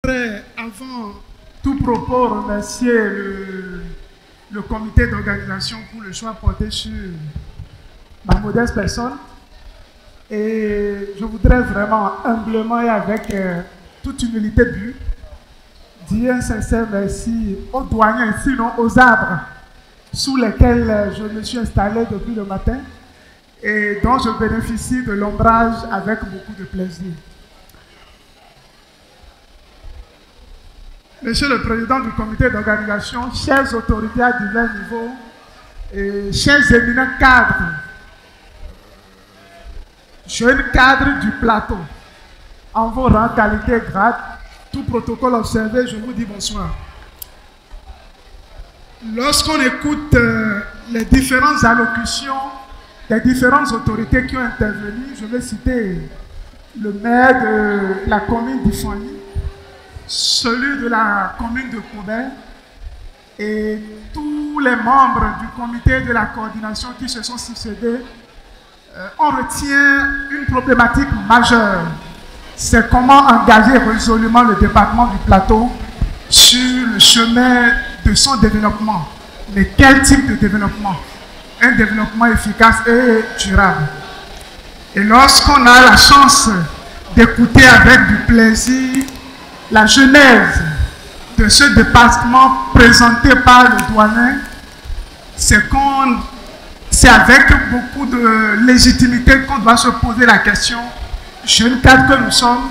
voudrais, avant tout propos, remercier le comité d'organisation pour le choix porté sur ma modeste personne. Et je voudrais vraiment, humblement et avec toute humilité but, dire un sincère merci aux douaniers, sinon aux arbres sous lesquels je me suis installé depuis le matin et dont je bénéficie de l'ombrage avec beaucoup de plaisir. Monsieur le Président du comité d'organisation, chères autorités à divers niveaux, et chers éminents cadres, jeunes cadres du plateau, en vos rangs, qualité et grade, tout protocole observé, je vous dis bonsoir. Lorsqu'on écoute les différentes allocutions des différentes autorités qui ont intervenu, je vais citer le maire de la commune d'Ifani, celui de la commune de Koubert et tous les membres du comité de la coordination qui se sont succédés, on retient une problématique majeure. C'est comment engager résolument le département du plateau sur le chemin de son développement. Mais quel type de développement? Un développement efficace et durable. Et lorsqu'on a la chance d'écouter avec du plaisir la genèse de ce département présenté par le douanier, c'est avec beaucoup de légitimité qu'on doit se poser la question, jeunes cadres que nous sommes,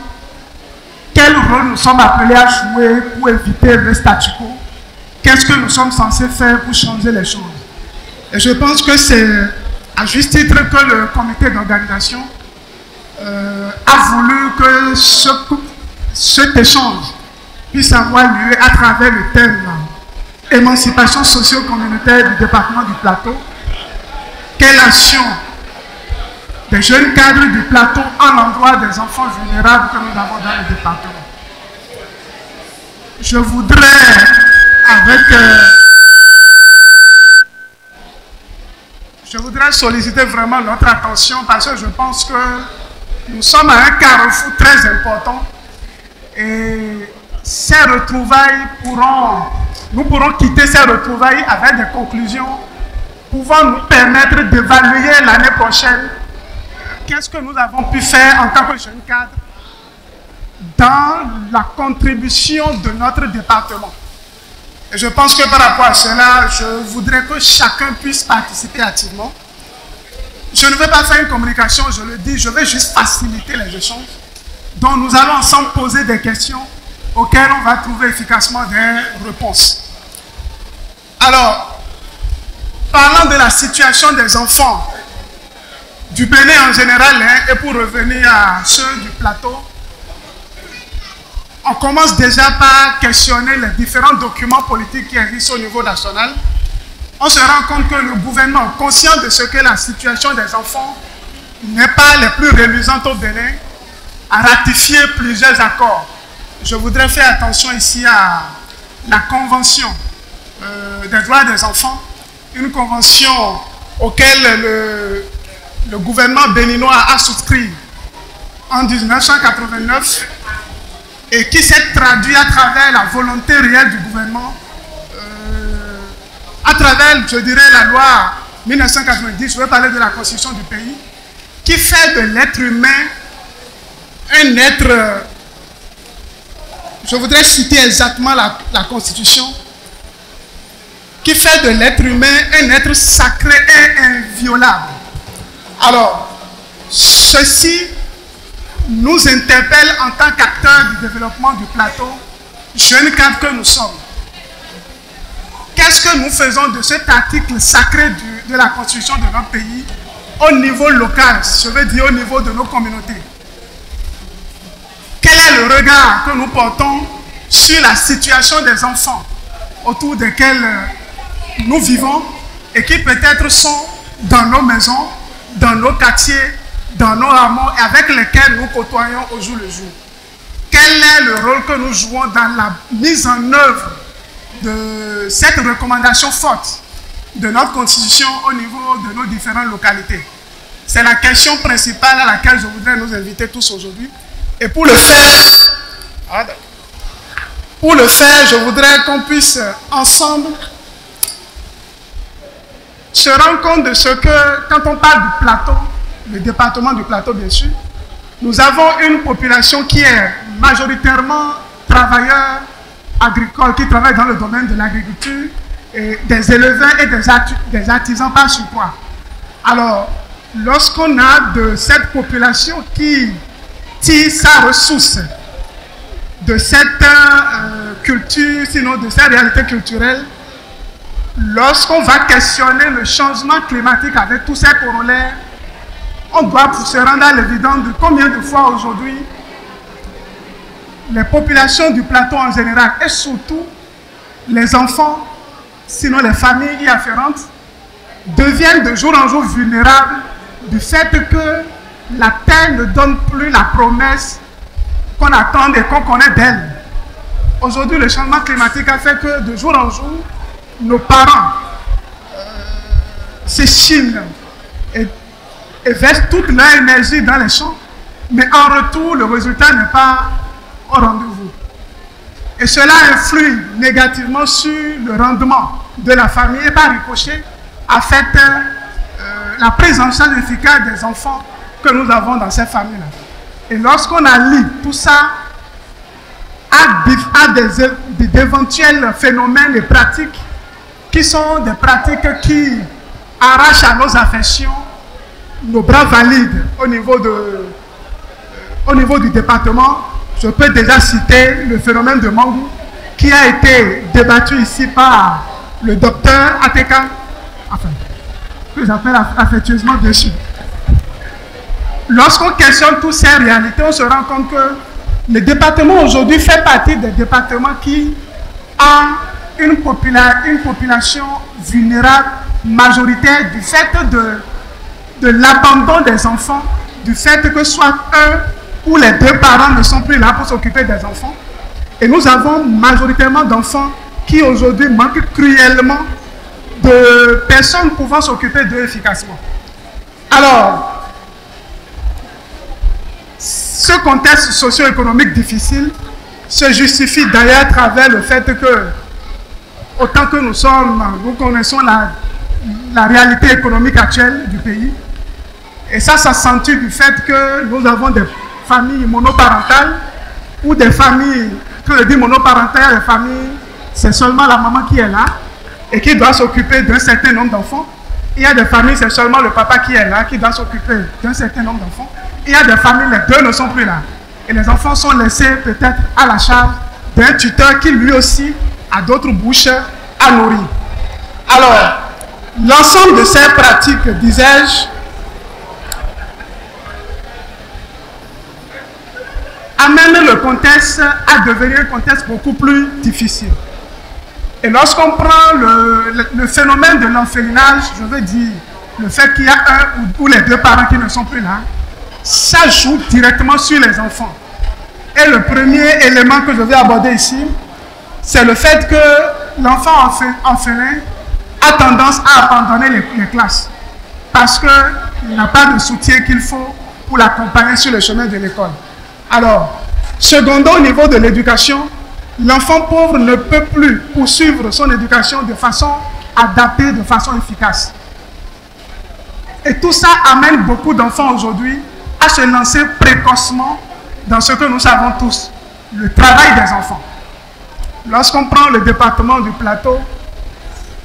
quel rôle nous sommes appelés à jouer pour éviter le statu quo? Qu'est-ce que nous sommes censés faire pour changer les choses? Et je pense que c'est à juste titre que le comité d'organisation a voulu que cet échange puisse avoir lieu à travers le thème émancipation socio-communautaire du département du plateau. Quelle action des jeunes cadres du plateau à l'endroit des enfants vulnérables que nous avons dans le département. Je voudrais, solliciter vraiment notre attention parce que je pense que nous sommes à un carrefour très important et ces retrouvailles nous pourrons quitter ces retrouvailles avec des conclusions pouvant nous permettre d'évaluer l'année prochaine qu'est-ce que nous avons pu faire en tant que jeunes cadres dans la contribution de notre département. Et je pense que par rapport à cela, je voudrais que chacun puisse participer activement. Je ne veux pas faire une communication, je le dis, je vais juste faciliter les échanges. Donc nous allons ensemble poser des questions auxquelles on va trouver efficacement des réponses. Alors, parlant de la situation des enfants du Bénin en général, et pour revenir à ceux du plateau, on commence déjà par questionner les différents documents politiques qui existent au niveau national. On se rend compte que le gouvernement, conscient de ce que la situation des enfants n'est pas les plus reluisante au Bénin, a ratifié plusieurs accords. Je voudrais faire attention ici à la Convention des droits des enfants, une convention auquel le gouvernement béninois a souscrit en 1989 et qui s'est traduit à travers la volonté réelle du gouvernement, à travers, je dirais, la loi 1990, je vais parler de la constitution du pays, qui fait de l'être humain un être, je voudrais citer exactement la constitution, qui fait de l'être humain un être sacré et inviolable. Alors, ceci nous interpelle en tant qu'acteurs du développement du plateau, jeunes cadres que nous sommes. Qu'est-ce que nous faisons de cet article sacré de la constitution de notre pays au niveau local, je veux dire au niveau de nos communautés? Quel est le regard que nous portons sur la situation des enfants autour desquels nous vivons et qui peut-être sont dans nos maisons, dans nos quartiers, dans nos hameaux et avec lesquels nous côtoyons au jour le jour? Quel est le rôle que nous jouons dans la mise en œuvre de cette recommandation forte de notre constitution au niveau de nos différentes localités? C'est la question principale à laquelle je voudrais nous inviter tous aujourd'hui. Et pour le faire, Pour le faire, je voudrais qu'on puisse ensemble se rendre compte de ce que, quand on parle du plateau, le département du plateau bien sûr, nous avons une population qui est majoritairement travailleurs agricoles, qui travaillent dans le domaine de l'agriculture, et des éleveurs et des artisans par surpoids. Alors, lorsqu'on a de cette population qui tire sa ressource de cette culture, sinon de cette réalité culturelle, lorsqu'on va questionner le changement climatique avec tous ces corollaires, on doit se rendre à l'évidence de combien de fois aujourd'hui les populations du plateau en général et surtout les enfants, sinon les familles y afférentes, deviennent de jour en jour vulnérables du fait que la terre ne donne plus la promesse qu'on attend et qu'on connaît d'elle. Aujourd'hui, le changement climatique a fait que de jour en jour, nos parents s'échinent et versent toute leur énergie dans les champs, mais en retour, le résultat n'est pas au rendez-vous. Et cela influe négativement sur le rendement de la famille et par ricochet affecte la prise en charge efficace des enfants que nous avons dans ces familles-là. Et lorsqu'on allie tout ça à d'éventuels phénomènes et pratiques qui sont des pratiques qui arrachent à nos affections nos bras valides au niveau du département, je peux déjà citer le phénomène de Mangou qui a été débattu ici par le docteur Ateka, enfin, que j'appelle affectueusement bien sûr. Lorsqu'on questionne toutes ces réalités, on se rend compte que le département aujourd'hui fait partie des départements qui a une population vulnérable majoritaire du fait de l'abandon des enfants, du fait que soit un ou les deux parents ne sont plus là pour s'occuper des enfants. Et nous avons majoritairement d'enfants qui aujourd'hui manquent cruellement de personnes pouvant s'occuper d'eux efficacement. Alors, ce contexte socio-économique difficile se justifie d'ailleurs à travers le fait que, autant que nous connaissons la réalité économique actuelle du pays, et ça s'accentue du fait que nous avons des familles monoparentales ou des familles, quand je dis monoparentales, les familles, c'est seulement la maman qui est là et qui doit s'occuper d'un certain nombre d'enfants. Il y a des familles, c'est seulement le papa qui est là, qui doit s'occuper d'un certain nombre d'enfants. Il y a des familles, les deux ne sont plus là. Et les enfants sont laissés peut-être à la charge d'un tuteur qui lui aussi a d'autres bouches à nourrir. Alors, l'ensemble de ces pratiques, disais-je, amène le contexte à devenir un contexte beaucoup plus difficile. Et lorsqu'on prend le phénomène de l'orphelinage, je veux dire, le fait qu'il y a un ou les deux parents qui ne sont plus là, ça joue directement sur les enfants. Et le premier élément que je vais aborder ici, c'est le fait que l'enfant orphelin a tendance à abandonner les classes parce qu'il n'a pas de soutien qu'il faut pour l'accompagner sur le chemin de l'école. Alors, secondo, au niveau de l'éducation, l'enfant pauvre ne peut plus poursuivre son éducation de façon adaptée, de façon efficace. Et tout ça amène beaucoup d'enfants aujourd'hui à se lancer précocement dans ce que nous savons tous, le travail des enfants. Lorsqu'on prend le département du plateau,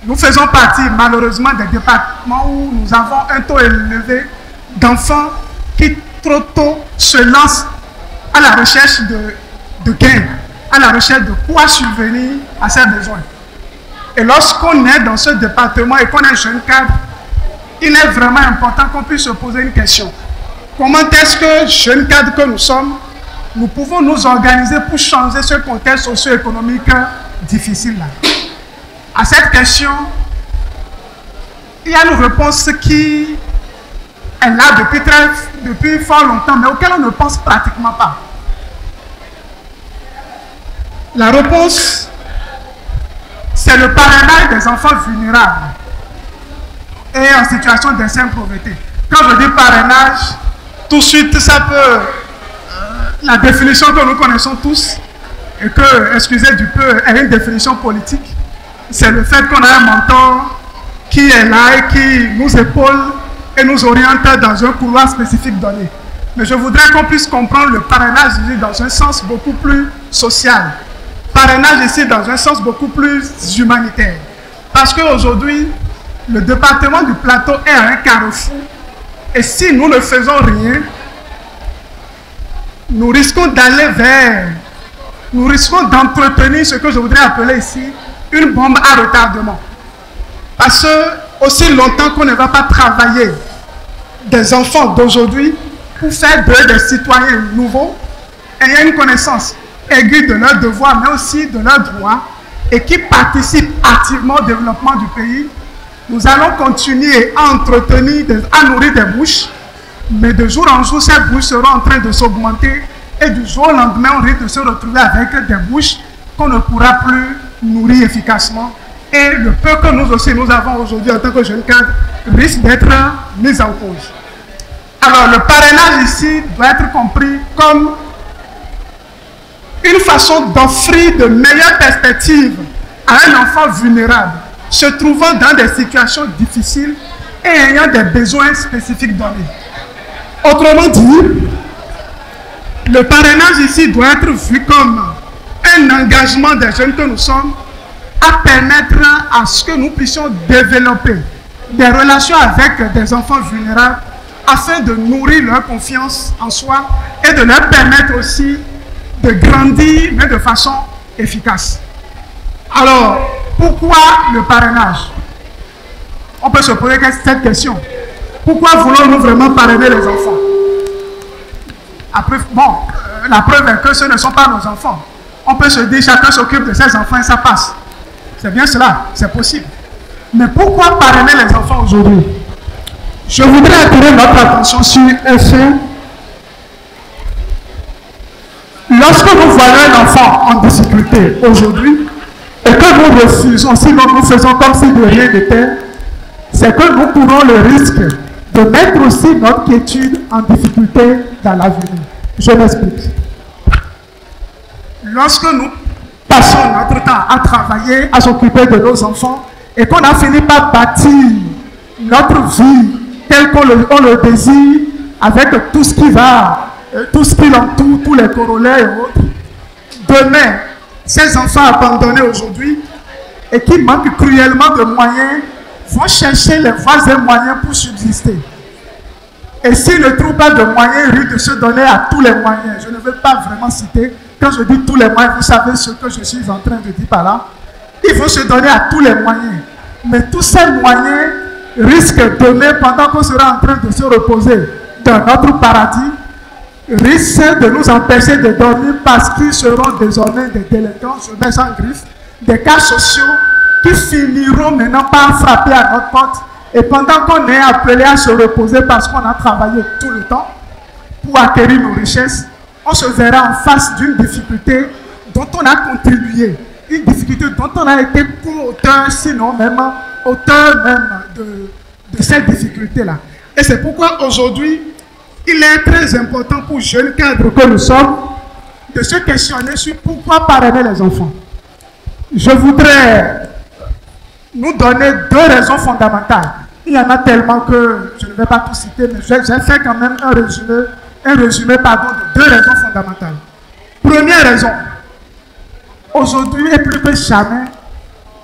nous faisons partie malheureusement des départements où nous avons un taux élevé d'enfants qui trop tôt se lancent à la recherche de gains, à la recherche de quoi subvenir à ses besoins. Et lorsqu'on est dans ce département et qu'on est jeune cadre, il est vraiment important qu'on puisse se poser une question. Comment est-ce que, jeunes cadres que nous sommes, nous pouvons nous organiser pour changer ce contexte socio-économique difficile-là? À cette question, il y a une réponse qui est là depuis fort longtemps, mais auquel on ne pense pratiquement pas. La réponse, c'est le parrainage des enfants vulnérables et en situation d'extrême pauvreté. Quand je dis parrainage, tout de suite, ça peut... la définition que nous connaissons tous et que, excusez du peu, a une définition politique, c'est le fait qu'on a un mentor qui est là et qui nous épaule et nous oriente dans un couloir spécifique donné. Mais je voudrais qu'on puisse comprendre le parrainage ici dans un sens beaucoup plus social. Parrainage ici dans un sens beaucoup plus humanitaire. Parce qu'aujourd'hui, le département du Plateau est à un carrefour. Et si nous ne faisons rien, nous risquons d'aller vers, nous risquons d'entretenir ce que je voudrais appeler ici une bombe à retardement. Parce que aussi longtemps qu'on ne va pas travailler des enfants d'aujourd'hui pour faire d'eux des citoyens nouveaux, ayant une connaissance aiguë de leurs devoirs, mais aussi de leurs droits, et qui participent activement au développement du pays, nous allons continuer à entretenir, à nourrir des bouches, mais de jour en jour, ces bouches seront en train de s'augmenter, et du jour au lendemain, on risque de se retrouver avec des bouches qu'on ne pourra plus nourrir efficacement. Et le peu que nous aussi nous avons aujourd'hui en tant que jeunes cadres risque d'être mis en cause. Alors, le parrainage ici doit être compris comme une façon d'offrir de meilleures perspectives à un enfant vulnérable, se trouvant dans des situations difficiles et ayant des besoins spécifiques donnés. Autrement dit, le parrainage ici doit être vu comme un engagement des jeunes que nous sommes à permettre à ce que nous puissions développer des relations avec des enfants vulnérables afin de nourrir leur confiance en soi et de leur permettre aussi de grandir, mais de façon efficace. Alors, pourquoi le parrainage? On peut se poser cette question. Pourquoi voulons-nous vraiment parrainer les enfants? Après, bon, la preuve est que ce ne sont pas nos enfants. On peut se dire, chacun s'occupe de ses enfants et ça passe. C'est bien cela, c'est possible. Mais pourquoi parrainer les enfants aujourd'hui? Je voudrais attirer notre attention sur un fait. Lorsque nous voyons un enfant en difficulté aujourd'hui, et que nous refusons, sinon nous faisons comme si de rien n'était, c'est que nous courons le risque de mettre aussi notre quiétude en difficulté dans l'avenir. Je m'explique. Lorsque nous passons notre temps à travailler, à s'occuper de nos enfants, et qu'on a fini par bâtir notre vie telle qu'on le désire, avec tout ce qui va, tout ce qui l'entoure, tous les corollaires et autres, demain, ces enfants abandonnés aujourd'hui et qui manquent cruellement de moyens vont chercher les voies et moyens pour subsister. Et s'ils ne trouvent pas de moyens, ils risquent de se donner à tous les moyens. Je ne veux pas vraiment citer. Quand je dis tous les moyens, vous savez ce que je suis en train de dire par là. Ils vont se donner à tous les moyens. Mais tous ces moyens risquent demain, pendant qu'on sera en train de se reposer dans notre paradis, risquent de nous empêcher de dormir parce qu'ils seront désormais des délinquants, je mets en griffe, des cas sociaux qui finiront maintenant par frapper à notre porte. Et pendant qu'on est appelé à se reposer parce qu'on a travaillé tout le temps pour acquérir nos richesses, on se verra en face d'une difficulté dont on a contribué, une difficulté dont on a été co-auteur, sinon même auteur même de cette difficulté-là. Et c'est pourquoi aujourd'hui, il est très important pour jeunes cadres que nous sommes de se questionner sur pourquoi parrainer les enfants. Je voudrais nous donner deux raisons fondamentales. Il y en a tellement que je ne vais pas tout citer, mais j'ai fait quand même un résumé de deux raisons fondamentales. Première raison, aujourd'hui et plus que jamais,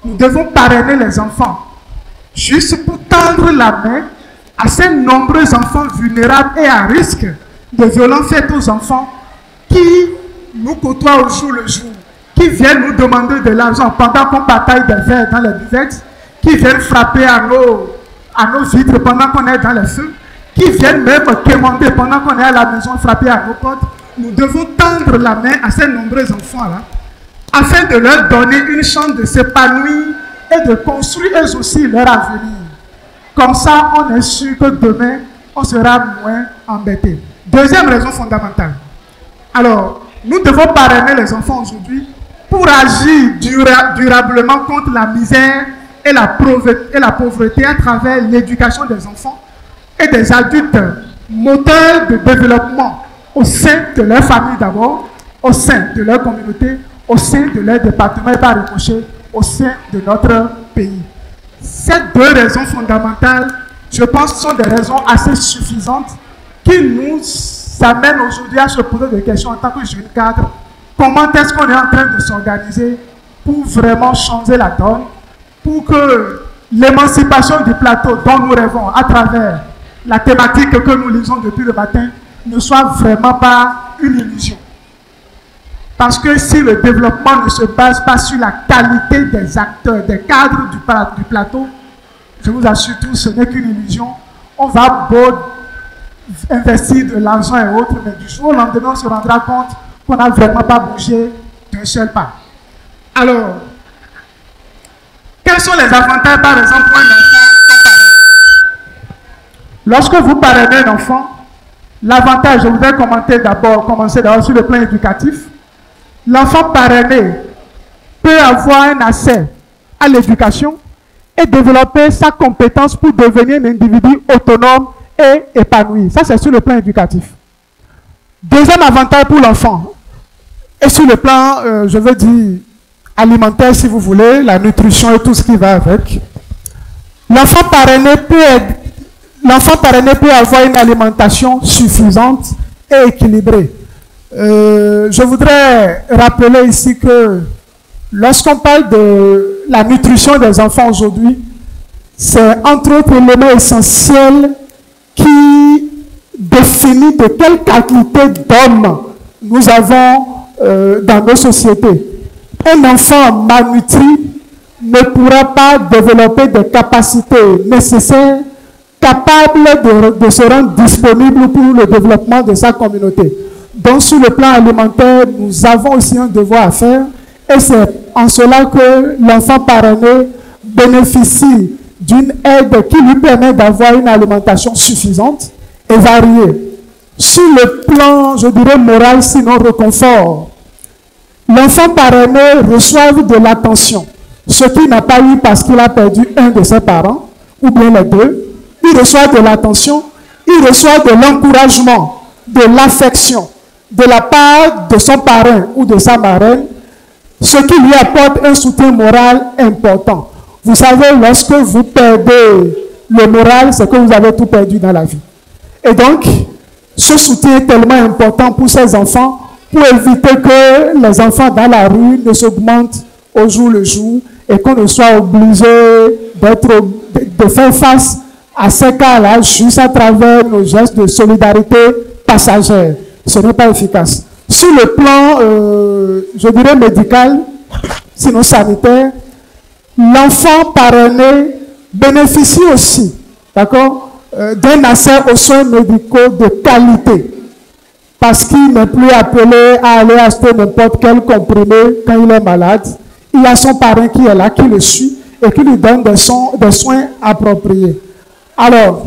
nous devons parrainer les enfants juste pour tendre la main à ces nombreux enfants vulnérables et à risque de violences faites aux enfants qui nous côtoient au jour le jour, qui viennent nous demander de l'argent pendant qu'on bataille des verres dans les buvettes, qui viennent frapper à nos vitres pendant qu'on est dans les feux, qui viennent même quémander pendant qu'on est à la maison, frapper à nos portes. Nous devons tendre la main à ces nombreux enfants-là, afin de leur donner une chance de s'épanouir et de construire eux aussi leur avenir. Comme ça, on est sûr que demain, on sera moins embêté. Deuxième raison fondamentale. Alors, nous devons parrainer les enfants aujourd'hui pour agir durablement contre la misère et la pauvreté à travers l'éducation des enfants et des adultes moteurs de développement au sein de leur famille d'abord, au sein de leur communauté, au sein de leur département et par ricochet au sein de notre pays. Ces deux raisons fondamentales, je pense, sont des raisons assez suffisantes qui nous amènent aujourd'hui à se poser des questions en tant que jeunes cadres. Comment est-ce qu'on est en train de s'organiser pour vraiment changer la donne, pour que l'émancipation du plateau dont nous rêvons à travers la thématique que nous lisons depuis le matin ne soit vraiment pas une illusion. Parce que si le développement ne se base pas sur la qualité des acteurs, des cadres du plateau, je vous assure tous, ce n'est qu'une illusion. On va beau investir de l'argent et autres, mais du jour au lendemain, on se rendra compte qu'on n'a vraiment pas bougé d'un seul pas. Alors, quels sont les avantages, par exemple, pour un enfant parrainer? Lorsque vous parrainez un enfant, l'avantage, je voudrais commencer d'abord sur le plan éducatif. L'enfant parrainé peut avoir un accès à l'éducation et développer sa compétence pour devenir un individu autonome et épanoui. Ça, c'est sur le plan éducatif. Deuxième avantage pour l'enfant, et sur le plan, je veux dire, alimentaire, si vous voulez, la nutrition et tout ce qui va avec. L'enfant parrainé peut avoir une alimentation suffisante et équilibrée. Je voudrais rappeler ici que lorsqu'on parle de la nutrition des enfants aujourd'hui, c'est entre autres l'élément essentiel qui définit de quelle qualité d'homme nous avons dans nos sociétés. Un enfant malnutri ne pourra pas développer des capacités nécessaires, capables de se rendre disponible pour le développement de sa communauté. Donc, sur le plan alimentaire, nous avons aussi un devoir à faire, et c'est en cela que l'enfant parrainé bénéficie d'une aide qui lui permet d'avoir une alimentation suffisante et variée. Sur le plan, je dirais, moral, sinon réconfort, l'enfant parrainé reçoit de l'attention, ce qu'il n'a pas eu parce qu'il a perdu un de ses parents, ou bien les deux. Il reçoit de l'attention, il reçoit de l'encouragement, de l'affection, de la part de son parrain ou de sa marraine, ce qui lui apporte un soutien moral important. Vous savez, lorsque vous perdez le moral, c'est que vous avez tout perdu dans la vie. Et donc, ce soutien est tellement important pour ces enfants, pour éviter que les enfants dans la rue ne s'augmentent au jour le jour et qu'on ne soit obligé de faire face à ces cas-là juste à travers nos gestes de solidarité passagère. Ce n'est pas efficace. Sur le plan, je dirais médical, sinon sanitaire, l'enfant parrainé bénéficie aussi, d'accord, d'un accès aux soins médicaux de qualité. Parce qu'il n'est plus appelé à aller acheter n'importe quel comprimé quand il est malade. Il y a son parrain qui est là, qui le suit et qui lui donne des soins appropriés. Alors,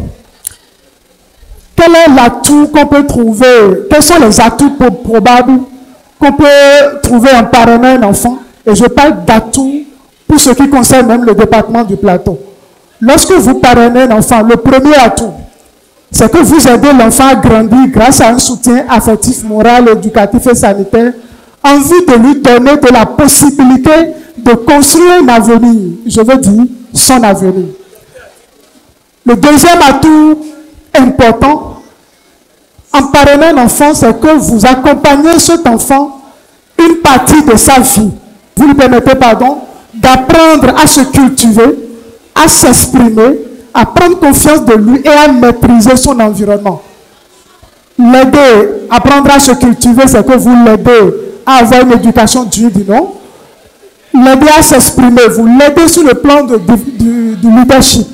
quel est l'atout qu'on peut trouver? Quels sont les atouts probables qu'on peut trouver en parrainant un enfant? Et je parle d'atouts pour ce qui concerne même le département du plateau. Lorsque vous parrainez un enfant, le premier atout, c'est que vous aidez l'enfant à grandir grâce à un soutien affectif, moral, éducatif et sanitaire, en vue de lui donner de la possibilité de construire un avenir, je veux dire son avenir. Le deuxième atout important, en parrainant un enfant, c'est que vous accompagnez cet enfant une partie de sa vie. Vous lui permettez, d'apprendre à se cultiver, à s'exprimer, à prendre confiance de lui et à maîtriser son environnement. L'aider, apprendre à se cultiver, c'est que vous l'aidez à avoir une éducation digne du nom. L'aider à s'exprimer, vous l'aidez sur le plan du leadership.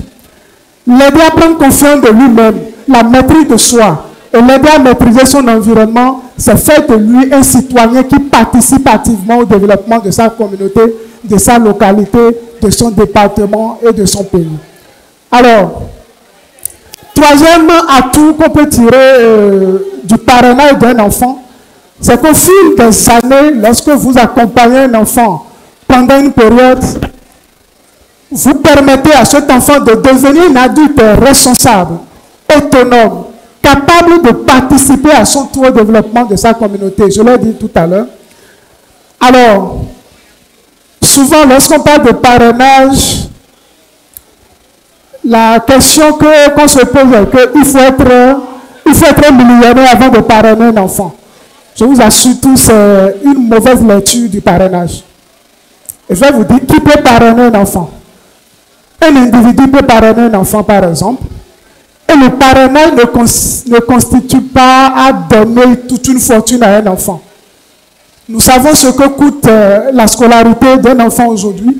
L'aider à prendre confiance de lui-même, la maîtrise de soi. Et l'aider à maîtriser son environnement, c'est faire de lui un citoyen qui participe activement au développement de sa communauté, de sa localité, de son département et de son pays. Alors, troisième atout qu'on peut tirer du parrainage d'un enfant, c'est qu'au fil des années, lorsque vous accompagnez un enfant pendant une période, vous permettez à cet enfant de devenir un adulte responsable, autonome, capable de participer à son tour au développement de sa communauté. Je l'ai dit tout à l'heure. Alors, souvent, lorsqu'on parle de parrainage, la question qu'on se pose est qu'il faut être millionnaire avant de parrainer un enfant. Je vous assure tous, c'est une mauvaise lecture du parrainage. Et je vais vous dire, qui peut parrainer un enfant? Un individu peut parrainer un enfant, par exemple. Et le parrainage ne constitue pas à donner toute une fortune à un enfant. Nous savons ce que coûte la scolarité d'un enfant aujourd'hui.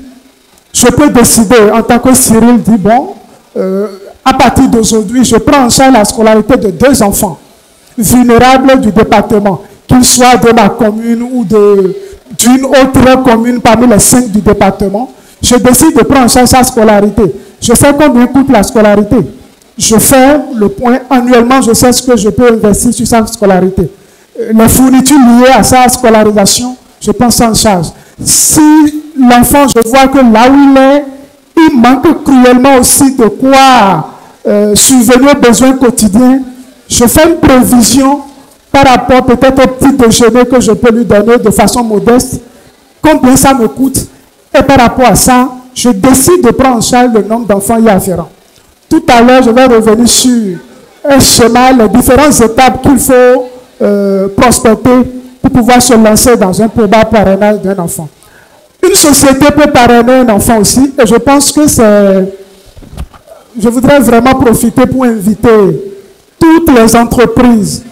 Je peux décider, en tant que Cyril, dit bon, à partir d'aujourd'hui, je prends en charge la scolarité de 2 enfants vulnérables du département, qu'ils soient de ma commune ou d'une autre commune parmi les 5 du département. Je décide de prendre en charge sa scolarité. Je sais combien coûte la scolarité. Je fais le point annuellement, je sais ce que je peux investir sur sa scolarité. Les fournitures liées à sa scolarisation, je prends ça en charge. Si l'enfant, je vois que là où il est, il manque cruellement aussi de quoi subvenir aux besoins quotidiens, je fais une prévision par rapport peut-être au petit déjeuner que je peux lui donner de façon modeste, combien ça me coûte, et par rapport à ça, je décide de prendre en charge le nombre d'enfants y afférents. Tout à l'heure, je vais revenir sur un schéma, les différentes étapes qu'il faut prospecter pour pouvoir se lancer dans un probable parrainage d'un enfant. Une société peut parrainer un enfant aussi, et je pense que c'est... Je voudrais vraiment profiter pour inviter toutes les entreprises,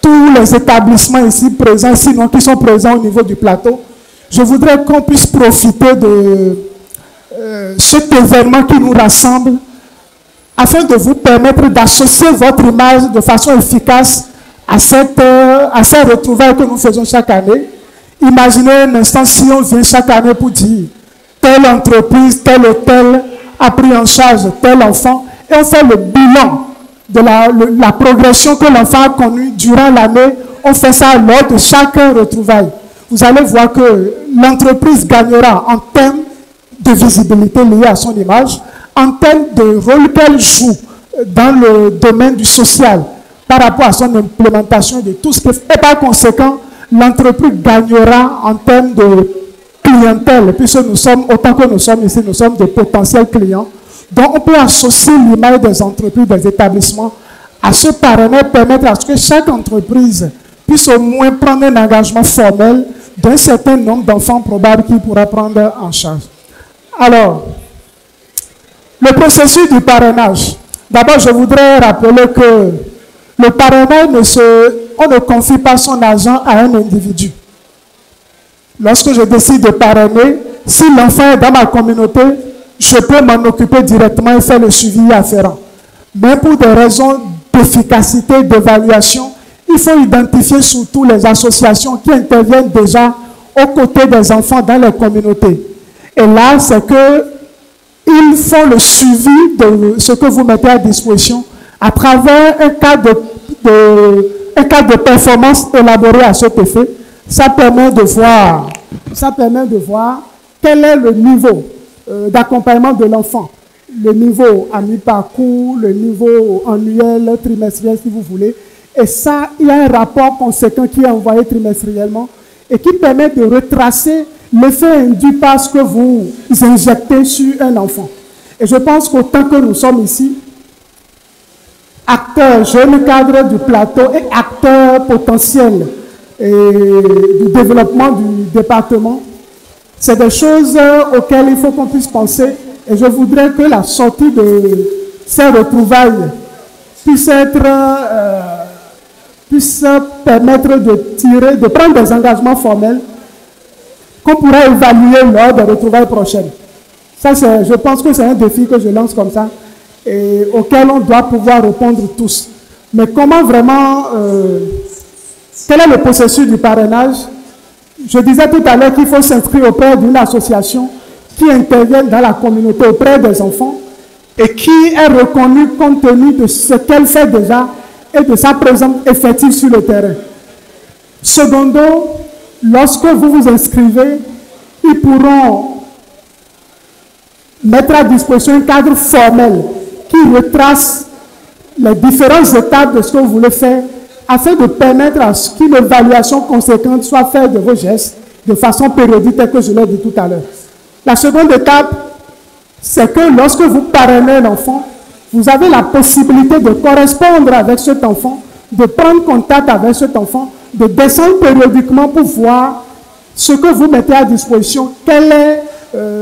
tous les établissements ici présents, sinon qui sont présents au niveau du plateau. Je voudrais qu'on puisse profiter de cet événement qui nous rassemble afin de vous permettre d'associer votre image de façon efficace à ces retrouvailles que nous faisons chaque année. Imaginez un instant si on vient chaque année pour dire telle entreprise, tel hôtel a pris en charge tel enfant et on fait le bilan de la progression que l'enfant a connue durant l'année. On fait ça lors de chaque retrouvaille. Vous allez voir que l'entreprise gagnera en termes de visibilité liée à son image, en termes de rôle qu'elle joue dans le domaine du social par rapport à son implémentation de tout ce qui fait. Et par conséquent, l'entreprise gagnera en termes de clientèle, puisque nous sommes, autant que nous sommes ici, nous sommes des potentiels clients. Donc, on peut associer l'image des entreprises, des établissements à ce parrainage, permettre à ce que chaque entreprise puisse au moins prendre un engagement formel d'un certain nombre d'enfants probables qu'il pourra prendre en charge. Alors, le processus du parrainage. D'abord, je voudrais rappeler que le parrainage, on ne confie pas son argent à un individu. Lorsque je décide de parrainer, si l'enfant est dans ma communauté, je peux m'en occuper directement et faire le suivi afférent. Mais pour des raisons d'efficacité, d'évaluation, il faut identifier surtout les associations qui interviennent déjà aux côtés des enfants dans les communautés. Et là, c'est qu'ils font le suivi de ce que vous mettez à disposition à travers un cadre de performance élaboré à cet effet. Ça permet de voir quel est le niveau d'accompagnement de l'enfant, le niveau à mi-parcours, le niveau annuel, trimestriel si vous voulez. Et ça, il y a un rapport conséquent qui est envoyé trimestriellement et qui permet de retracer l'effet induit par ce que vous injectez sur un enfant. Et je pense qu'autant que nous sommes ici, acteurs, jeunes cadres du plateau et acteurs potentiels du développement du département, c'est des choses auxquelles il faut qu'on puisse penser. Et je voudrais que la sortie de ces retrouvailles puisse permettre de prendre des engagements formels qu'on pourra évaluer lors des retrouvailles prochaines. Ça, je pense que c'est un défi que je lance comme ça et auquel on doit pouvoir répondre tous. Mais comment vraiment... quel est le processus du parrainage? Je disais tout à l'heure qu'il faut s'inscrire auprès d'une association qui intervient dans la communauté auprès des enfants et qui est reconnue compte tenu de ce qu'elle fait déjà et de sa présence effective sur le terrain. Secondo, lorsque vous vous inscrivez, ils pourront mettre à disposition un cadre formel qui retrace les différentes étapes de ce que vous voulez faire afin de permettre à ce qu'une évaluation conséquente soit faite de vos gestes de façon périodique, tel que je l'ai dit tout à l'heure. La seconde étape, c'est que lorsque vous parrainez un enfant, vous avez la possibilité de correspondre avec cet enfant, de prendre contact avec cet enfant, de descendre périodiquement pour voir ce que vous mettez à disposition, quel est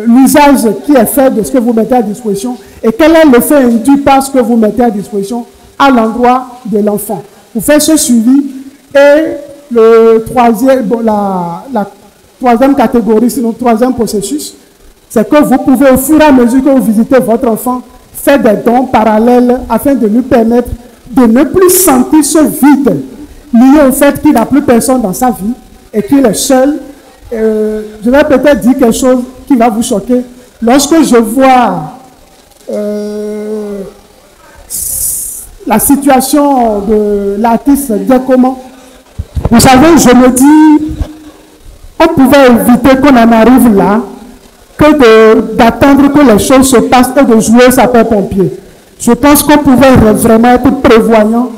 l'usage qui est fait de ce que vous mettez à disposition et quel est l'effet induit par ce que vous mettez à disposition à l'endroit de l'enfant. Vous faites ce suivi et le troisième, la troisième catégorie, sinon troisième processus, c'est que vous pouvez, au fur et à mesure que vous visitez votre enfant, faire des dons parallèles afin de lui permettre de ne plus sentir ce vide lié au fait qu'il n'a plus personne dans sa vie et qu'il est seul. Je vais peut-être dire quelque chose qui va vous choquer. Lorsque je vois la situation de l'artiste Diacoman, vous savez, je me dis, on pouvait éviter qu'on en arrive là que d'attendre que les choses se passent et de jouer sapeur-pompier. Je pense qu'on pouvait vraiment être prévoyant,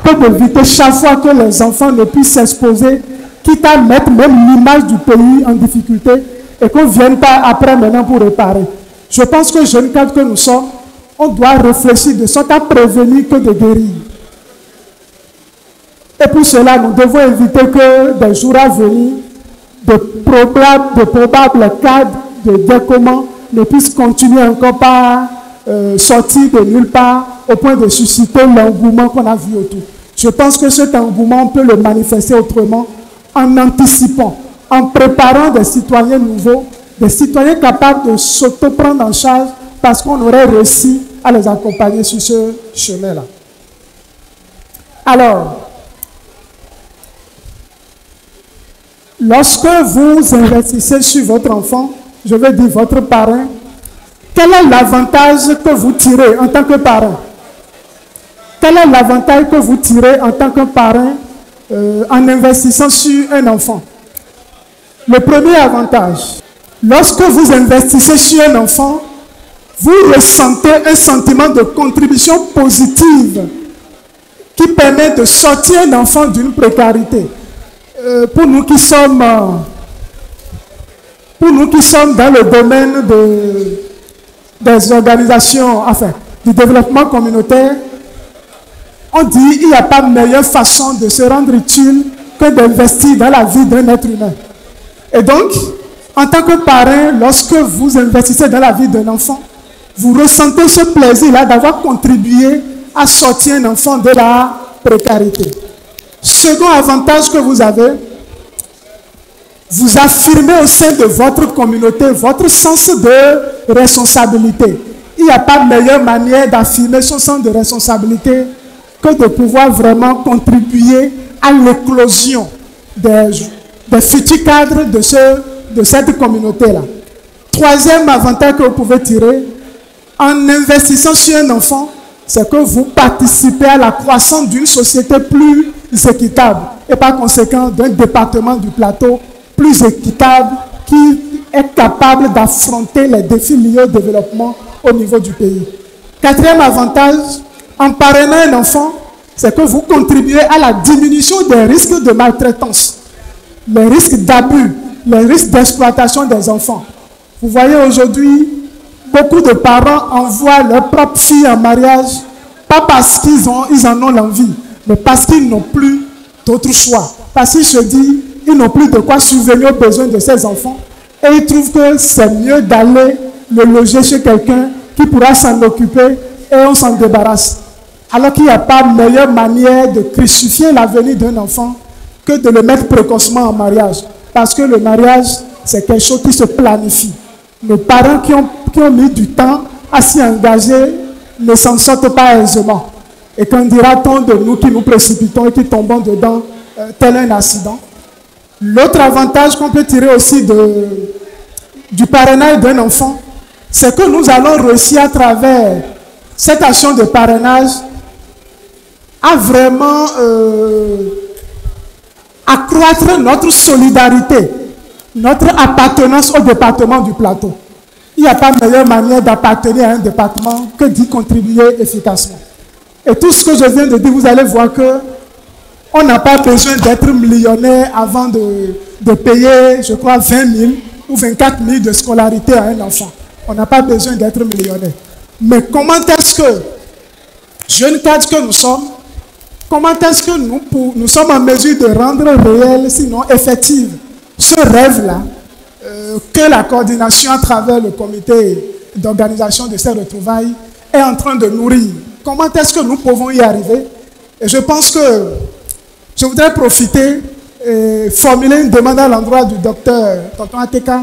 que d'éviter chaque fois que les enfants ne puissent s'exposer, quitte à mettre même l'image du pays en difficulté et qu'on ne vienne pas après maintenant pour réparer. Je pense que jeunes cadres que nous sommes, on doit réfléchir de sorte à prévenir que de guérir. Et pour cela, nous devons éviter que des jours à venir, de probables cas de décommand ne puissent continuer encore par sortir de nulle part au point de susciter l'engouement qu'on a vu autour. Je pense que cet engouement, on peut le manifester autrement en anticipant, en préparant des citoyens nouveaux, des citoyens capables de s'auto-prendre en charge parce qu'on aurait réussi à les accompagner sur ce chemin-là. Alors, lorsque vous investissez sur votre enfant, je veux dire votre parrain, quel est l'avantage que vous tirez en tant que parrain? Quel est l'avantage que vous tirez en tant que parrain en investissant sur un enfant? Le premier avantage, lorsque vous investissez sur un enfant, vous ressentez un sentiment de contribution positive qui permet de sortir un enfant d'une précarité. Pour nous qui sommes dans le domaine des organisations, enfin, du développement communautaire, on dit qu'il n'y a pas de meilleure façon de se rendre utile que d'investir dans la vie d'un être humain. Et donc, en tant que parrain, lorsque vous investissez dans la vie d'un enfant, vous ressentez ce plaisir-là d'avoir contribué à sortir un enfant de la précarité. Second avantage que vous avez, vous affirmez au sein de votre communauté votre sens de responsabilité. Il n'y a pas de meilleure manière d'affirmer son sens de responsabilité que de pouvoir vraiment contribuer à l'éclosion des futurs cadres de cette communauté-là. Troisième avantage que vous pouvez tirer, en investissant sur un enfant, c'est que vous participez à la croissance d'une société plus équitable et par conséquent d'un département du plateau plus équitable qui est capable d'affronter les défis liés au développement au niveau du pays. Quatrième avantage, en parrainant un enfant, c'est que vous contribuez à la diminution des risques de maltraitance, les risques d'abus, les risques d'exploitation des enfants. Vous voyez aujourd'hui, beaucoup de parents envoient leurs propres filles en mariage, pas parce qu'ils en ont l'envie, mais parce qu'ils n'ont plus d'autre choix. Parce qu'ils se disent, ils n'ont plus de quoi subvenir aux besoins de ces enfants. Et ils trouvent que c'est mieux d'aller le loger chez quelqu'un qui pourra s'en occuper et on s'en débarrasse. Alors qu'il n'y a pas de meilleure manière de crucifier l'avenir d'un enfant que de le mettre précocement en mariage. Parce que le mariage, c'est quelque chose qui se planifie. Nos parents qui ont mis du temps à s'y engager ne s'en sortent pas aisément. Et qu'en dira-t-on de nous qui nous précipitons et qui tombons dedans tel un accident? L'autre avantage qu'on peut tirer aussi du parrainage d'un enfant, c'est que nous allons réussir à travers cette action de parrainage à vraiment accroître notre solidarité, notre appartenance au département du plateau. Il n'y a pas de meilleure manière d'appartenir à un département que d'y contribuer efficacement. Et tout ce que je viens de dire, vous allez voir que On n'a pas besoin d'être millionnaire avant de payer, je crois, 20 000 ou 24 000 de scolarité à un enfant. On n'a pas besoin d'être millionnaire. Mais comment est-ce que, jeunes cadres que nous sommes, comment est-ce que nous sommes en mesure de rendre réel, sinon effectif, ce rêve-là que la coordination à travers le comité d'organisation de ces retrouvailles est en train de nourrir? Comment est-ce que nous pouvons y arriver? Et je pense que je voudrais profiter et formuler une demande à l'endroit du docteur Tonton Ateka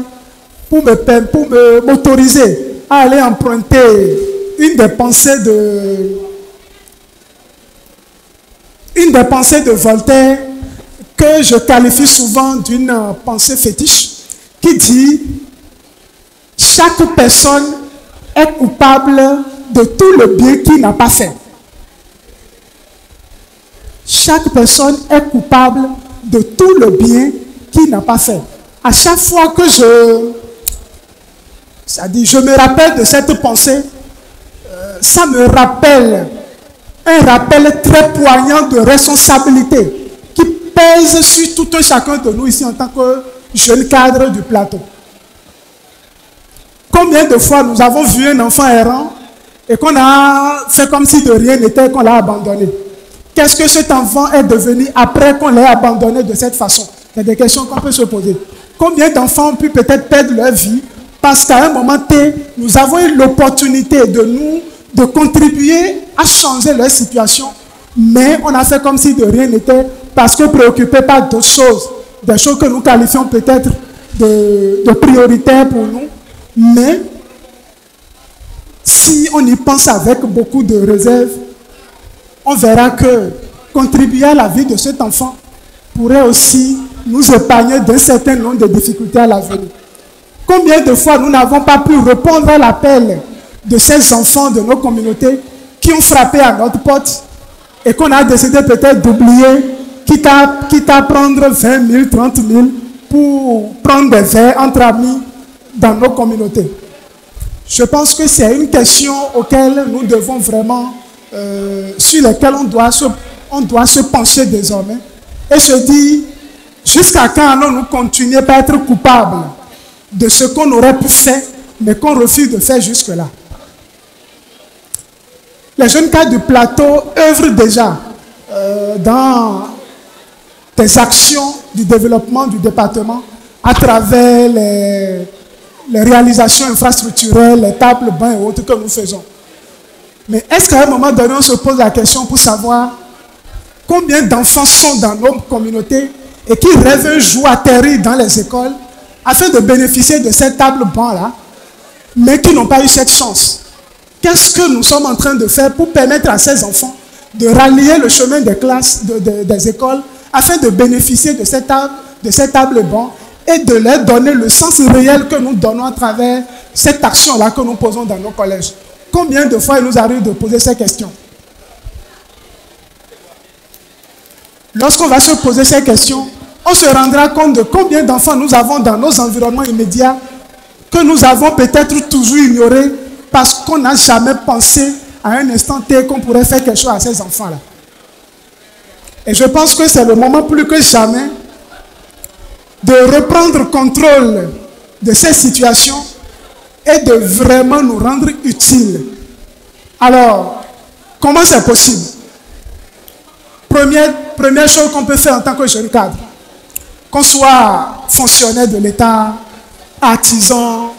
pour m'autoriser à aller emprunter une des pensées de Voltaire que je qualifie souvent d'une pensée fétiche qui dit « Chaque personne est coupable de tout le bien qu'il n'a pas fait. » Chaque personne est coupable de tout le bien qu'il n'a pas fait. À chaque fois que je me rappelle de cette pensée, ça me rappelle un rappel très poignant de responsabilité qui pèse sur tout un chacun de nous ici en tant que jeunes cadres du plateau. Combien de fois nous avons vu un enfant errant et qu'on a fait comme si de rien n'était, qu'on l'a abandonné? Qu'est-ce que cet enfant est devenu après qu'on l'ait abandonné de cette façon? C'est des questions qu'on peut se poser. Combien d'enfants ont pu peut-être perdre leur vie parce qu'à un moment T, nous avons eu l'opportunité de contribuer à changer leur situation, mais on a fait comme si de rien n'était parce que préoccupés par d'autres choses, des choses que nous qualifions peut-être de prioritaires pour nous. Mais si on y pense avec beaucoup de réserve, on verra que contribuer à la vie de cet enfant pourrait aussi nous épargner d'un certain nombre de difficultés à l'avenir. Combien de fois nous n'avons pas pu répondre à l'appel de ces enfants de nos communautés qui ont frappé à notre porte et qu'on a décidé peut-être d'oublier, quitte à prendre 20 000, 30 000 pour prendre des verres entre amis dans nos communautés. Je pense que c'est une question auquel nous devons vraiment, sur laquelle on doit se pencher désormais et se dire, jusqu'à quand allons-nous continuer par être coupables de ce qu'on aurait pu faire, mais qu'on refuse de faire jusque-là? Les jeunes cadres du plateau œuvrent déjà dans des actions du développement du département à travers les réalisations infrastructurelles, les tables, bancs et autres que nous faisons. Mais est-ce qu'à un moment donné, on se pose la question pour savoir combien d'enfants sont dans nos communautés et qui rêvent un jour atterrir dans les écoles afin de bénéficier de cette table banc-là, mais qui n'ont pas eu cette chance? Qu'est-ce que nous sommes en train de faire pour permettre à ces enfants de rallier le chemin des classes, des écoles, afin de bénéficier de cette table banc et de leur donner le sens réel que nous donnons à travers cette action-là que nous posons dans nos collèges? Combien de fois il nous arrive de poser ces questions? Lorsqu'on va se poser ces questions, on se rendra compte de combien d'enfants nous avons dans nos environnements immédiats que nous avons peut-être toujours ignorés parce qu'on n'a jamais pensé à un instant T qu'on pourrait faire quelque chose à ces enfants-là. Et je pense que c'est le moment plus que jamais de reprendre contrôle de ces situations et de vraiment nous rendre utiles. Alors, comment c'est possible? Première chose qu'on peut faire en tant que jeune cadre, qu'on soit fonctionnaire de l'État, artisan,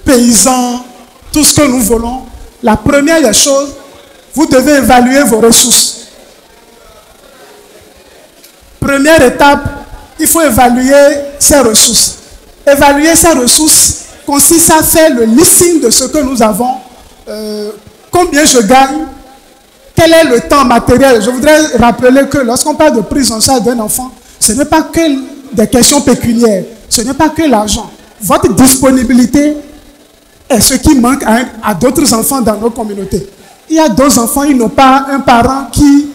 paysan, tout ce que nous voulons, la première des choses, vous devez évaluer vos ressources. Première étape, il faut évaluer ses ressources. Évaluer ses ressources consiste à faire le listing de ce que nous avons, combien je gagne, quel est le temps matériel. Je voudrais rappeler que lorsqu'on parle de prise en charge d'un enfant, ce n'est pas que des questions pécuniaires, ce n'est pas que l'argent. Votre disponibilité est ce qui manque à d'autres enfants dans nos communautés. Il y a d'autres enfants, ils n'ont pas un parent qui,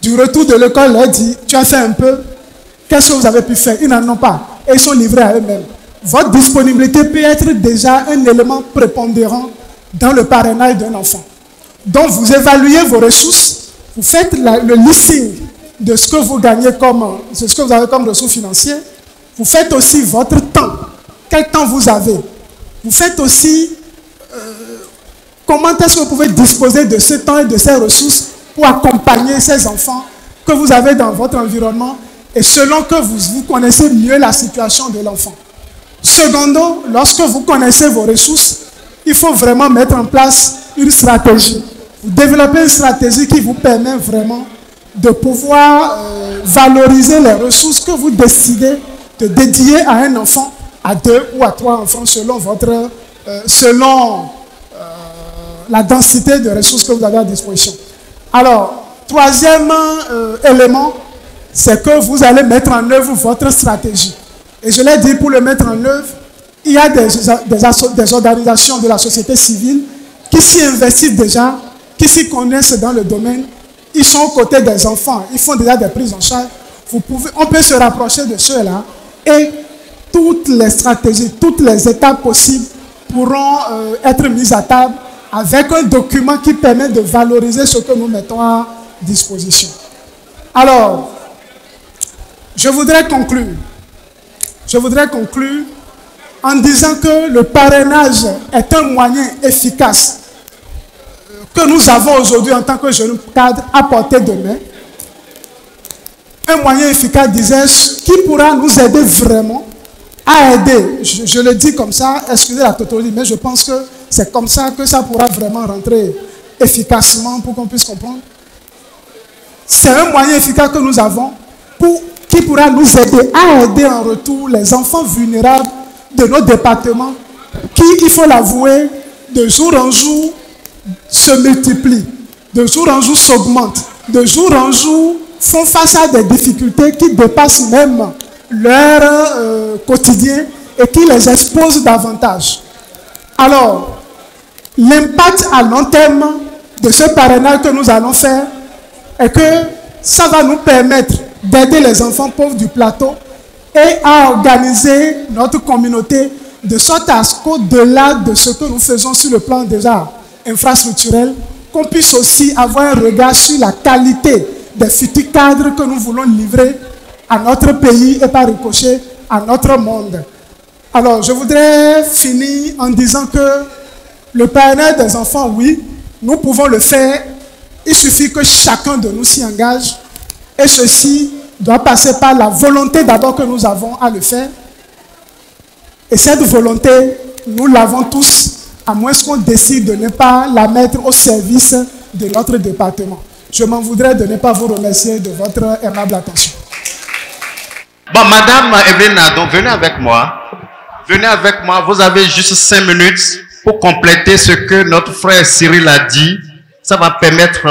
du retour de l'école, leur dit « Tu as fait un peu, qu'est-ce que vous avez pu faire ?» Ils n'en ont pas et ils sont livrés à eux-mêmes. Votre disponibilité peut être déjà un élément prépondérant dans le parrainage d'un enfant. Donc, vous évaluez vos ressources, vous faites le listing de ce que vous gagnez de ce que vous avez comme ressources financières, vous faites aussi votre temps. Quel temps vous avez? Vous faites aussi comment est-ce que vous pouvez disposer de ce temps et de ces ressources pour accompagner ces enfants que vous avez dans votre environnement et selon que vous connaissez mieux la situation de l'enfant. Secondo, lorsque vous connaissez vos ressources, il faut vraiment mettre en place une stratégie. Vous développez une stratégie qui vous permet vraiment de pouvoir valoriser les ressources que vous décidez de dédier à un enfant, à 2 ou à 3 enfants selon la densité de ressources que vous avez à disposition. Alors, troisième élément, c'est que vous allez mettre en œuvre votre stratégie. Et je l'ai dit, pour le mettre en œuvre, il y a des organisations de la société civile qui s'y investissent déjà, qui s'y connaissent dans le domaine. Ils sont aux côtés des enfants, ils font déjà des prises en charge. On peut se rapprocher de ceux-là et toutes les stratégies, toutes les étapes possibles pourront être mises à table avec un document qui permet de valoriser ce que nous mettons à disposition. Alors, je voudrais conclure. Je voudrais conclure en disant que le parrainage est un moyen efficace que nous avons aujourd'hui en tant que jeunes cadres à portée de main. Un moyen efficace, disais-je, qui pourra nous aider vraiment à aider. Je le dis comme ça, excusez la tautologie, mais je pense que c'est comme ça que ça pourra vraiment rentrer efficacement pour qu'on puisse comprendre. C'est un moyen efficace que nous avons qui pourra nous aider à aider en retour les enfants vulnérables de nos départements qui, il faut l'avouer, de jour en jour se multiplient, de jour en jour s'augmentent, de jour en jour font face à des difficultés qui dépassent même leur quotidien et qui les exposent davantage. Alors, l'impact à long terme de ce parrainage que nous allons faire est que ça va nous permettre d'aider les enfants pauvres du plateau et à organiser notre communauté de sorte à ce qu'au-delà de ce que nous faisons sur le plan déjà infrastructurel, qu'on puisse aussi avoir un regard sur la qualité des futurs cadres que nous voulons livrer à notre pays et par ricochet à notre monde. Alors, je voudrais finir en disant que le parrainage des enfants, oui, nous pouvons le faire. Il suffit que chacun de nous s'y engage. Et ceci doit passer par la volonté d'abord que nous avons à le faire. Et cette volonté, nous l'avons tous, à moins qu'on décide de ne pas la mettre au service de notre département. Je m'en voudrais de ne pas vous remercier de votre aimable attention. Bon, Madame Evelina, donc venez avec moi. Venez avec moi, vous avez juste 5 minutes pour compléter ce que notre frère Cyril a dit. Ça va permettre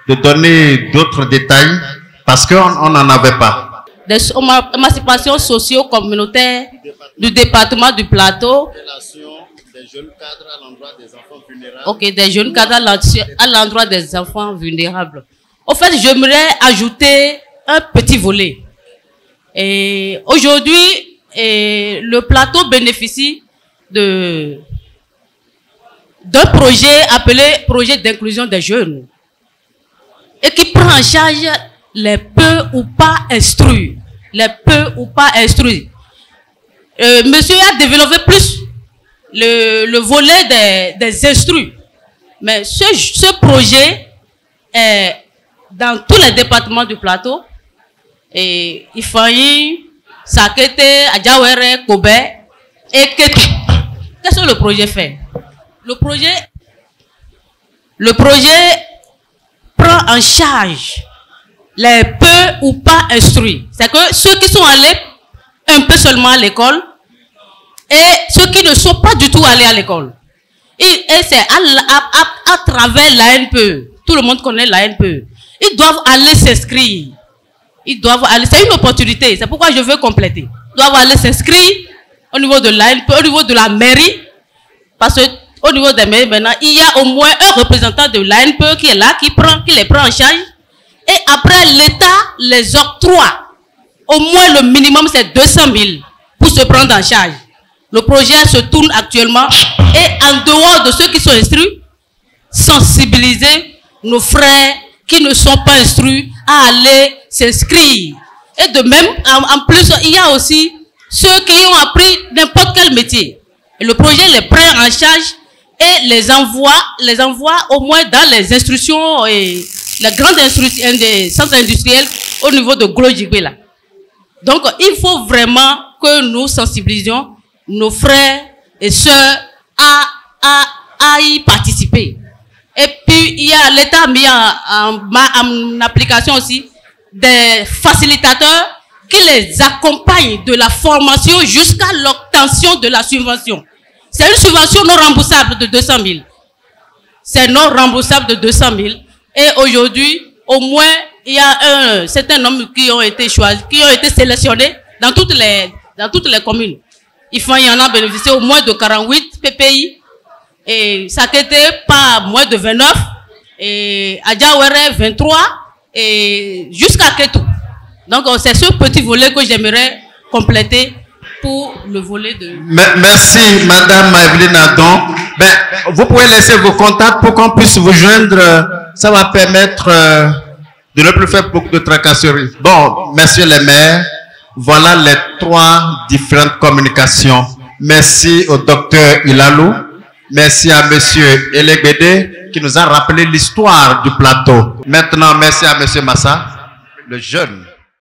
de donner d'autres détails parce qu'on n'en avait pas. Des émancipations socio-communautaires du département du Plateau. Des jeunes cadres à l'endroit des enfants vulnérables. Ok, des jeunes cadres à l'endroit des enfants vulnérables. Au fait, j'aimerais ajouter un petit volet. Et aujourd'hui, le Plateau bénéficie d'un projet appelé projet d'inclusion des jeunes et qui prend en charge les peu ou pas instruits. Les peu ou pas instruits. Monsieur a développé plus le volet des instruits. Mais ce projet est dans tous les départements du Plateau. Et Ifayi, Sakete, Adjawere, Kobe et Kete. Qu'est-ce que le projet fait? Le projet prend en charge les peu ou pas instruits. C'est que ceux qui sont allés un peu seulement à l'école et ceux qui ne sont pas du tout allés à l'école. Et c'est à travers l'ANPE. Tout le monde connaît l'ANPE. Ils doivent aller s'inscrire. Ils doivent aller. C'est une opportunité. C'est pourquoi je veux compléter. Ils doivent aller s'inscrire au niveau de l'ANPE, au niveau de la mairie. Parce que au niveau des mairies, maintenant, il y a au moins un représentant de l'ANPE qui est là, qui les prend en charge. Et après, l'État les octroie. Au moins, le minimum, c'est 200 000 pour se prendre en charge. Le projet se tourne actuellement. Et en dehors de ceux qui sont instruits, sensibiliser nos frères qui ne sont pas instruits à aller s'inscrire. Et de même, en plus, il y a aussi ceux qui ont appris n'importe quel métier. Et le projet les prend en charge et les envoie au moins dans les instructions et les grandes instructions des centres industriels au niveau de Glodjibela. Donc, il faut vraiment que nous sensibilisions nos frères et sœurs à y participer. Et puis, l'État a mis en application aussi des facilitateurs qui les accompagnent de la formation jusqu'à l'obtention de la subvention. C'est une subvention non remboursable de 200 000. C'est non remboursable de 200 000. Et aujourd'hui, au moins, il y a un certain nombre qui ont été choisis, qui ont été sélectionnés dans toutes les communes. Il y en a bénéficié au moins de 48 PPI. Et Sakete, pas moins de 29. Et Adjawere, 23. Et jusqu'à Ketou. Donc, c'est ce petit volet que j'aimerais compléter pour le volet de... Merci, Madame Evelyne Adon. Ben, vous pouvez laisser vos contacts pour qu'on puisse vous joindre. Ça va permettre de ne plus faire beaucoup de tracasseries. Bon, messieurs les maires, voilà les 3 différentes communications. Merci au docteur Ilalou. Merci à monsieur Elegbede qui nous a rappelé l'histoire du plateau. Maintenant, merci à monsieur Massa, le jeune.